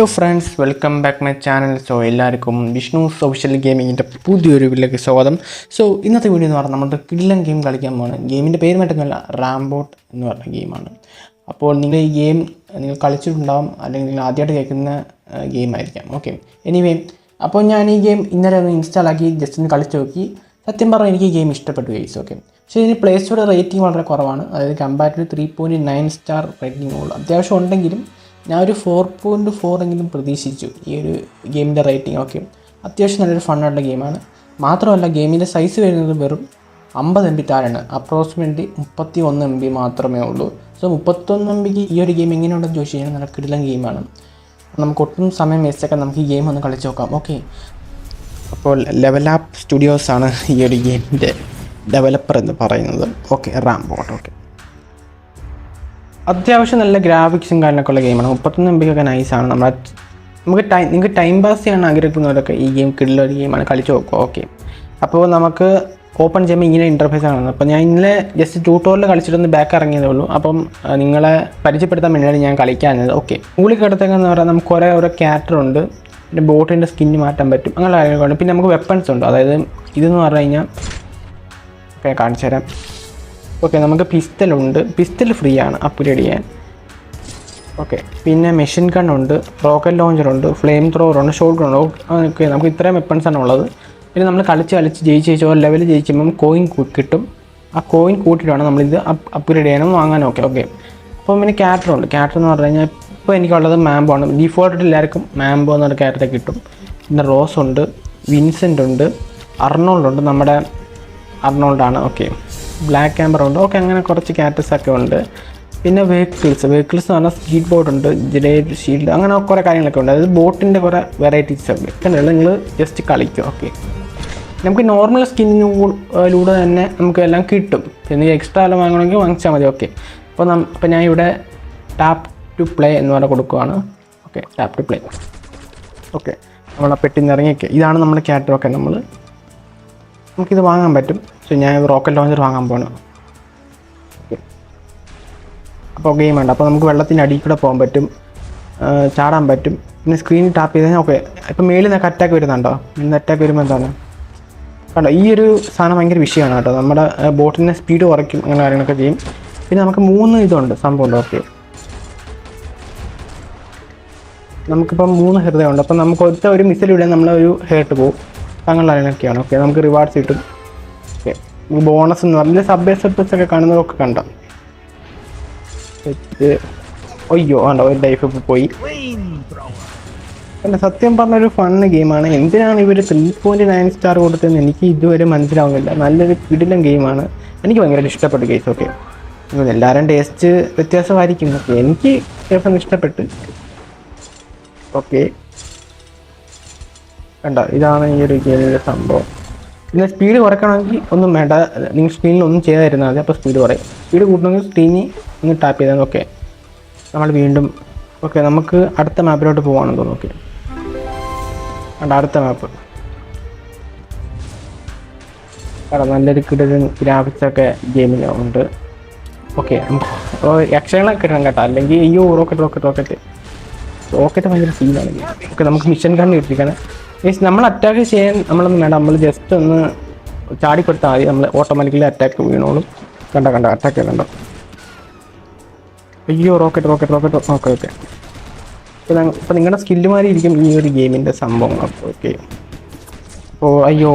Hello friends, welcome back my channel. So എല്ലാവർക്കും Vishnu's official ഗെയിമിങ്ങിൻ്റെ പുതിയൊരു വീഡിയോയിലേക്ക് സ്വാഗതം. സോ ഇന്നത്തെ വീഡിയോ എന്ന് പറഞ്ഞാൽ നമ്മുടെ കിടിലൻ ഗെയിം കളിക്കാൻ പോകുന്നത്. ഗെയിമിൻ്റെ പേര് മറ്റൊന്നുമല്ല, റാംബോട്ട് എന്ന് പറഞ്ഞ ഗെയിമാണ്. അപ്പോൾ നിങ്ങൾ ഈ ഗെയിം നിങ്ങൾ കളിച്ചിട്ടുണ്ടാവും, അല്ലെങ്കിൽ നിങ്ങൾ ആദ്യമായിട്ട് കേൾക്കുന്ന ഗെയിമായിരിക്കാം. ഓക്കെ, എനിവേ, അപ്പോൾ ഞാൻ ഈ ഗെയിം ഇന്നലെ ഒന്ന് ഇൻസ്റ്റാൾ ആക്കി ജസ്റ്റ് ഒന്ന് കളിച്ച് നോക്കി. സത്യം പറഞ്ഞാൽ എനിക്ക് ഈ ഗെയിം ഇഷ്ടപ്പെട്ടു ഗെയിംസ്. ഓക്കെ, പക്ഷേ ഇതിന് പ്ലേ സ്റ്റോറിൽ റേറ്റിംഗ് വളരെ കുറവാണ്. അതായത് കമ്പാരിറ്റീവ് 3.9 സ്റ്റാർ റേറ്റിംഗ് ഉള്ളൂ. അത്യാവശ്യം ഉണ്ടെങ്കിലും ഞാൻ ഒരു 4.4 എങ്കിലും പ്രതീക്ഷിച്ചു ഈ ഒരു ഗെയിമിൻ്റെ റേറ്റിംഗ്. ഓക്കെ, അത്യാവശ്യം നല്ലൊരു ഫണ്ണായിട്ടുള്ള ഗെയിമാണ്. മാത്രമല്ല ഗെയിമിൻ്റെ സൈസ് വരുന്നത് വെറും 50 MB താഴെയാണ്. അപ്രോക്സിമേറ്റ്ലി 31 MB മാത്രമേ ഉള്ളൂ. സോ 31 MBക്ക് ഈ ഒരു ഗെയിം എങ്ങനെയുണ്ടെന്ന് ചോദിച്ചു കഴിഞ്ഞാൽ നല്ല കിടിലൻ ഗെയിമാണ്. നമുക്ക് ഒട്ടും സമയം വേസ്റ്റൊക്കെ നമുക്ക് ഈ ഗെയിം ഒന്ന് കളിച്ച് നോക്കാം. ഓക്കെ, അപ്പോൾ ലെവൽ അപ്പ് സ്റ്റുഡിയോസാണ് ഈ ഒരു ഗെയിമിൻ്റെ ഡെവലപ്പർ എന്ന് പറയുന്നത്. ഓക്കെ, റാംബോട്ട്. ഓക്കെ, അത്യാവശ്യം നല്ല ഗ്രാഫിക്സും കാര്യങ്ങളൊക്കെ ഉള്ള ഗെയിമാണ്. 31 MB ഒക്കെ നൈസാണ്. നിങ്ങൾക്ക് ടൈം പാസ് ചെയ്യാൻ ആഗ്രഹിക്കുന്നവരൊക്കെ ഈ ഗെയിം കിടിലൊരു ഗെയിമാണ്, കളിച്ച് നോക്കുക. ഓക്കെ, അപ്പോൾ നമുക്ക് ഓപ്പൺ ചെയ്യുമ്പോൾ ഇങ്ങനെ ഇൻ്റർഫേസ് ആണ്. അപ്പോൾ ഞാൻ ഇന്നലെ ജസ്റ്റ് ട്യൂട്ടോറിയൽ കളിച്ചിട്ടൊന്ന് ബാക്ക് ഇറങ്ങിയതേ ഉള്ളൂ. അപ്പം നിങ്ങളെ പരിചയപ്പെടുത്താൻ വേണ്ടിയാണ് ഞാൻ കളിക്കാഞ്ഞത്. ഓക്കെ, മുകളിൽ കിടത്തേക്കെന്ന് പറഞ്ഞാൽ നമുക്ക് ഓരോ ക്യാരക്ടറുണ്ട്, പിന്നെ ബോട്ടിൻ്റെ സ്കിന്ന് മാറ്റാൻ പറ്റും, അങ്ങനെ കാര്യങ്ങളുണ്ട്. പിന്നെ നമുക്ക് വെപ്പൺസ് ഉണ്ട്. അതായത് ഇതെന്ന് പറഞ്ഞു കഴിഞ്ഞാൽ ഓക്കെ കാണിച്ചു തരാം. ഓക്കെ, നമുക്ക് പിസ്റ്റലുണ്ട്. പിസ്റ്റൽ ഫ്രീ ആണ് അപ്ഗ്രേഡ് ചെയ്യാൻ. ഓക്കെ, പിന്നെ മെഷീൻ ഗണ്ണുണ്ട്, റോക്കറ്റ് ലോഞ്ചറുണ്ട്, ഫ്ലെയിം ത്രോവറുണ്ട്, ഷോട്ട് ഗണ്ണുണ്ട്. ഓക്കെ, നമുക്ക് ഇത്രയും വെപ്പൺസാണ് ഉള്ളത്. പിന്നെ നമ്മൾ കളിച്ച് ജയിച്ച് ഓരോ ലെവൽ ജയിക്കുമ്പം കോയിൻ കിട്ടും. ആ കോയിൻ കൂട്ടിയിട്ടാണ് നമ്മളിത് അപ്ഗ്രേഡ് ചെയ്യാനും വാങ്ങാനും. ഓക്കെ, അപ്പോൾ പിന്നെ ക്യാരക്ടറുണ്ട്. ക്യാരക്ടർ എന്ന് പറഞ്ഞു കഴിഞ്ഞാൽ ഇപ്പോൾ എനിക്കുള്ളത് മാംബോ ആണ്. ഡീഫോൾട്ട് എല്ലാവർക്കും മാംബോ എന്നൊരു ക്യാരക്ടർ കിട്ടും. പിന്നെ റോസ് ഉണ്ട്, വിൻസെൻ്റ് ഉണ്ട്, അർണോൾഡ് ഉണ്ട്, നമ്മുടെ അർണോൾഡാണ്. ഓക്കെ, ബ്ലാക്ക് ക്യാമ്പർ ഉണ്ട്. ഓക്കെ, അങ്ങനെ കുറച്ച് ക്യാരക്ടേഴ്സൊക്കെ ഉണ്ട്. പിന്നെ വെഹിക്കിൾസ് എന്ന് പറഞ്ഞാൽ സ്പീഡ് ബോട്ട് ഉണ്ട്, ജെലേറ്റ് ഷീൽഡ്, അങ്ങനെ കുറേ കാര്യങ്ങളൊക്കെ ഉണ്ട്. അതായത് ബോട്ടിൻ്റെ കുറേ വെറൈറ്റീസ് ഒക്കെ കണ്ടുള്ള നിങ്ങൾ ജസ്റ്റ് കളിക്കും. ഓക്കെ, നമുക്ക് നോർമൽ സ്കിന്നിലൂടെ തന്നെ നമുക്ക് എല്ലാം കിട്ടും. പിന്നെ എക്സ്ട്രാ എല്ലാം വാങ്ങണമെങ്കിൽ വാങ്ങിച്ചാൽ മതി. ഓക്കെ, അപ്പോൾ ഞാൻ ഇവിടെ ടാപ്പ് ടു പ്ലേ എന്ന് പറഞ്ഞാൽ കൊടുക്കുകയാണ്. Okay, tap to play. Okay, നമ്മൾ ആ പെട്ടിന്ന് ഇറങ്ങിയൊക്കെ ഇതാണ് നമ്മുടെ ക്യാരക്ടർ. ഓക്കെ, നമുക്കിത് വാങ്ങാൻ പറ്റും. സോ ഞാൻ റോക്കറ്റ് ലോഞ്ചർ വാങ്ങാൻ പോകണം. ഓക്കെ, അപ്പോൾ ഗെയിം ഉണ്ട്. അപ്പോൾ നമുക്ക് വെള്ളത്തിൻ്റെ അടിയിൽ കൂടെ പോകാൻ പറ്റും, ചാടാൻ പറ്റും. പിന്നെ സ്ക്രീനിൽ ടാപ്പ് ചെയ്ത് ഓക്കെ, ഇപ്പോൾ മേളിൽ നിന്നൊക്കെ അറ്റാക്ക് വരുന്നുണ്ടോ? ഇന്ന് അറ്റാക്ക് വരുമ്പോൾ എന്താണ് കണ്ടോ? ഈ ഒരു സാധനം ഭയങ്കര വിഷയമാണ് കേട്ടോ. നമ്മുടെ ബോട്ടിൻ്റെ സ്പീഡ് കുറയ്ക്കും, അങ്ങനെ കാര്യങ്ങളൊക്കെ ചെയ്യും. പിന്നെ നമുക്ക് 3 ഇതുണ്ട്, സംഭവമുണ്ട്. ഓക്കെ, നമുക്കിപ്പം 3 ഹൃദയമുണ്ട്. അപ്പം നമുക്ക് ഒരു മിസ്സിലൂടെ നമ്മളൊരു ഹേർട്ട് പോകും, അങ്ങനെ കാര്യങ്ങളൊക്കെയാണ്. ഓക്കെ, നമുക്ക് റിവാർഡ്സ് കിട്ടും. ഓക്കെ, ബോണസ് എന്ന് പറഞ്ഞാൽ സബ്ബേസൊക്കെ കാണുന്നതൊക്കെ കണ്ടോ? അയ്യോ വേണ്ട, ഒരു ലൈഫ് ഇപ്പോൾ പോയി. അല്ല, സത്യം പറഞ്ഞൊരു ഫണ്ണ് ഗെയിമാണ്. എന്തിനാണ് ഇവർ 3.9 സ്റ്റാർ കൊടുത്തതെന്ന് എനിക്ക് ഇതുവരെ മനസ്സിലാവുന്നില്ല. നല്ലൊരു കിടിലൻ ഗെയിമാണ്, എനിക്ക് ഭയങ്കര ഇഷ്ടപ്പെട്ടു ഗെയിംസ്. ഓക്കെ, എല്ലാവരും ടേസ്റ്റ് വ്യത്യാസമായിരിക്കും. ഓക്കെ, എനിക്ക് ചിലപ്പോൾ ഇഷ്ടപ്പെട്ട്. ഓക്കെ, കണ്ടോ, ഇതാണ് ഈ ഒരു ഗെയിമിൻ്റെ സംഭവം. പിന്നെ സ്പീഡ് കുറയ്ക്കണമെങ്കിൽ ഒന്നും വേണ്ട, നിങ്ങൾ സ്ക്രീനിൽ ഒന്നും ചെയ്തായിരുന്നാൽ മതി. അപ്പോൾ സ്പീഡ് കുറയും. സ്പീഡ് കൂട്ടണമെങ്കിൽ സ്ക്രീനിൽ ഒന്ന് ടാപ്പ് ചെയ്താൽ. ഓക്കെ, നമ്മൾ വീണ്ടും ഓക്കെ, നമുക്ക് അടുത്ത മാപ്പിലോട്ട് പോകാമെന്ന് തോന്നുന്നു. ഓക്കെ, കണ്ടോ അടുത്ത മാപ്പ് കണ്ടോ, നല്ലൊരു കിടലൻ ഗ്രാഫിക്സൊക്കെ ഗെയിമിലുണ്ട്. ഓക്കെ, അപ്പോൾ യക്ഷങ്ങളൊക്കെ ഇടണം കേട്ടോ, അല്ലെങ്കിൽ അയ്യോ റോക്കറ്റ് ഭയങ്കര സീനാണ്. ഓക്കെ, നമുക്ക് മിഷൻ ഗണ്ണ് കിട്ടിയിരിക്കണം. മീൻസ് നമ്മൾ അറ്റാക്ക് ചെയ്യാൻ നമ്മളൊന്നും വേണ്ട, നമ്മൾ ജസ്റ്റ് ഒന്ന് ചാടിക്കൊടുത്താൽ മതി, നമ്മൾ ഓട്ടോമാറ്റിക്കലി അറ്റാക്ക് വീണോളും. കണ്ടോ അറ്റാക്ക് കണ്ടോ? അയ്യോ റോക്കറ്റ്. ഓക്കെ, അപ്പോൾ നിങ്ങളുടെ സ്കില്ലുമാരി ഇരിക്കും ഈ ഒരു ഗെയിമിൻ്റെ സംഭവങ്ങൾ. ഓക്കെ, അപ്പോൾ അയ്യോ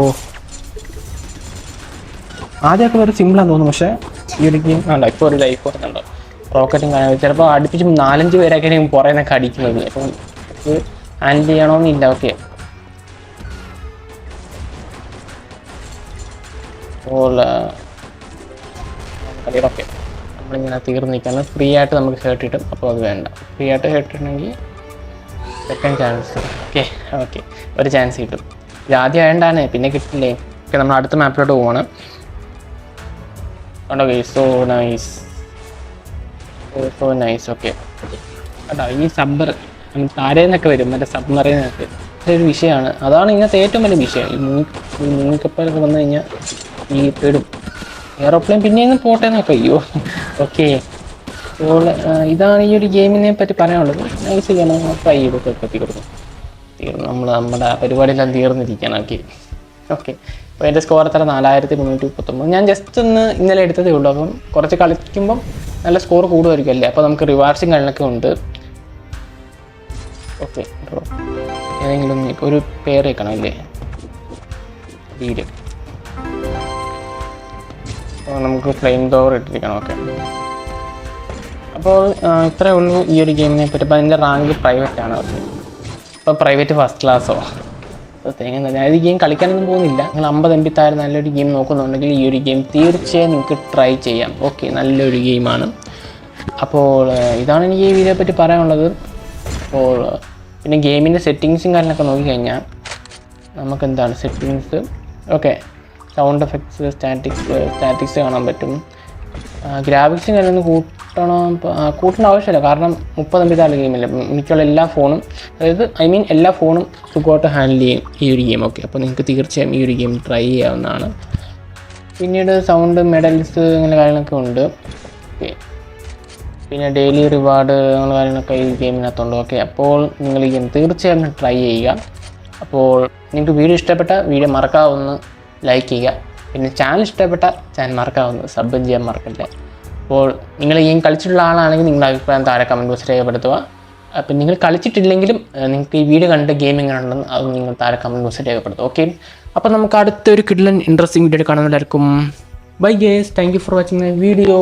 ആദ്യമൊക്കെ വേറെ സിമ്പിളാന്ന് തോന്നുന്നു, പക്ഷേ ഈ ഒരു ഗെയിം വേണ്ട. ഇപ്പോൾ ഒരു ലൈഫ് വരുന്നുണ്ടോ? റോക്കറ്റും കാണാൻ ചിലപ്പോൾ അടുപ്പിച്ച് 4-5 പേരൊക്കെ പുറകെ നിന്നൊക്കെ അടിക്കുന്നത്. അപ്പം ഇത് ഹാൻഡിൽ ചെയ്യണമെന്നില്ല. ഓക്കെ, അപ്പോൾ ഓക്കെ, നമ്മളിങ്ങനെ തീർന്ന് നിൽക്കാൻ ഫ്രീ ആയിട്ട് നമുക്ക് ഹേർട്ട് കിട്ടും. അപ്പോൾ അത് വേണ്ട, ഫ്രീ ആയിട്ട് ഹേർട്ട് കിട്ടണമെങ്കിൽ സെക്കൻഡ് ചാൻസ്. ഓക്കെ, ഒരു ചാൻസ് കിട്ടും. ഇത് ആദ്യം വേണ്ടാണ്, പിന്നെ കിട്ടില്ലേ. ഓക്കെ, നമ്മൾ അടുത്ത മാപ്പിലോട്ട് പോവാണ്. കണ്ടോ, സോ നൈസ്. ഓക്കെ, കേട്ടോ, ഈ സബ്ബർ താരേന്നൊക്കെ വരും, മറ്റേ സബ്മറീനൊക്കെ ഒരു വിഷയമാണ്. അതാണ് ഇന്നത്തെ ഏറ്റവും വലിയ വിഷയം. ഈ മുങ്ങിക്കപ്പലൊക്കെ വന്നു കഴിഞ്ഞാൽ ഈ പെടും. എയറോപ്ലെയിൻ പിന്നെയൊന്നും പോട്ടെ എന്നൊക്കെ. അയ്യോ ഓക്കെ, അപ്പോൾ ഇതാണ് ഈ ഒരു ഗെയിമിനെ പറ്റി പറയാനുള്ളത്. നൈസ് ചെയ്യണം, ട്രൈ ചെയ്തൊക്കെ എത്തി കൊടുക്കും. നമ്മുടെ പരിപാടിയെല്ലാം തീർന്നിരിക്കുകയാണ്. Okay okay. അപ്പോൾ എൻ്റെ സ്കോർ എത്ര? 4339. ഞാൻ ജസ്റ്റ് ഒന്ന് ഇന്നലെ എടുത്തതേ ഉള്ളൂ. അപ്പം കുറച്ച് കളിക്കുമ്പം നല്ല സ്കോർ കൂടുമായിരിക്കും അല്ലേ. അപ്പോൾ നമുക്ക് റിവാർഡ്സും കാര്യങ്ങളൊക്കെ ഉണ്ട്. ഓക്കെ, ഏതെങ്കിലും ഒരു പേര് വെക്കണം അല്ലേ, വീട്. അപ്പോൾ നമുക്ക് ഫ്ലെയിം തോർ ഇട്ടിരിക്കണം. ഓക്കെ, അപ്പോൾ ഇത്രയേ ഉള്ളൂ ഈ ഒരു ഗെയിമിനെ പറ്റി. അപ്പോൾ അതിൻ്റെ റാങ്ക് പ്രൈവറ്റ് ആണ്. ഓക്കെ, അപ്പോൾ പ്രൈവറ്റ് ഫസ്റ്റ് ക്ലാസ്സോ തേങ്ങ. അതായത് ഈ ഗെയിം കളിക്കാനൊന്നും പോകുന്നില്ല. നിങ്ങൾ 50 MB താഴെ നല്ലൊരു ഗെയിം നോക്കുന്നുണ്ടെങ്കിൽ ഈ ഒരു ഗെയിം തീർച്ചയായും നിങ്ങൾക്ക് ട്രൈ ചെയ്യാം. ഓക്കെ, നല്ലൊരു ഗെയിമാണ്. അപ്പോൾ ഇതാണ് എനിക്ക് ഈ വീഡിയോയെ പറ്റി പറയാനുള്ളത്. അപ്പോൾ പിന്നെ ഗെയിമിൻ്റെ സെറ്റിങ്സും കാര്യങ്ങളൊക്കെ നോക്കിക്കഴിഞ്ഞാൽ നമുക്ക് എന്താണ് settings, okay, sound effects, statics കാണാൻ പറ്റും. ഗ്രാഫിക്സും കാര്യമൊന്നും കൂട്ടേണ്ട ആവശ്യമില്ല. കാരണം 30 MB താഴെ ഗെയിമില്ല. മിക്കുള്ള എല്ലാ ഫോണും, അതായത് എല്ലാ ഫോണും സുഖമായിട്ട് ഹാൻഡിൽ ചെയ്യും ഈ ഒരു ഗെയിം. ഓക്കെ, അപ്പോൾ നിങ്ങൾക്ക് തീർച്ചയായും ഈ ഒരു ഗെയിം ട്രൈ ചെയ്യാവുന്നതാണ്. പിന്നീട് സൗണ്ട്, മെഡൽസ് അങ്ങനെ കാര്യങ്ങളൊക്കെ ഉണ്ട്. ഓക്കെ, പിന്നെ ഡെയിലി റിവാർഡ് അങ്ങനെ കാര്യങ്ങളൊക്കെ ഈ ഗെയിമിനകത്തുണ്ട്. ഓക്കെ, അപ്പോൾ നിങ്ങൾ ഈ ഗെയിം തീർച്ചയായും ട്രൈ ചെയ്യുക. അപ്പോൾ നിങ്ങൾക്ക് വീഡിയോ ഇഷ്ടപ്പെട്ട വീഡിയോ മറക്കാവുന്ന ലൈക്ക് ചെയ്യുക. പിന്നെ ചാനൽ ഇഷ്ടപ്പെട്ട ചാനൽ മറക്കാവുന്ന സബ് ചെയ്യാൻ മറക്കല്ലേ. അപ്പോൾ നിങ്ങൾ ഈ ഗെയിം കളിച്ചിട്ടുള്ള ആളാണെങ്കിൽ നിങ്ങളുടെ അഭിപ്രായം താഴെ കമൻറ്റ് ബോക്സിൽ രേഖപ്പെടുത്തുക. അപ്പം നിങ്ങൾ കളിച്ചിട്ടില്ലെങ്കിലും നിങ്ങൾക്ക് ഈ വീഡിയോ കണ്ട ഗെയിം എങ്ങനെ ഉണ്ടെന്ന് അത് നിങ്ങൾ താഴെ കമൻറ്റ് ബോക്സിൽ രേഖപ്പെടുത്തുക. ഓക്കെ, അപ്പോൾ നമുക്ക് അടുത്തൊരു കിഡ്ലൻ ഇൻട്രസ്റ്റിംഗ് വീഡിയോ കാണുന്നവരായിരിക്കും. Bye guys, thank you for watching my video.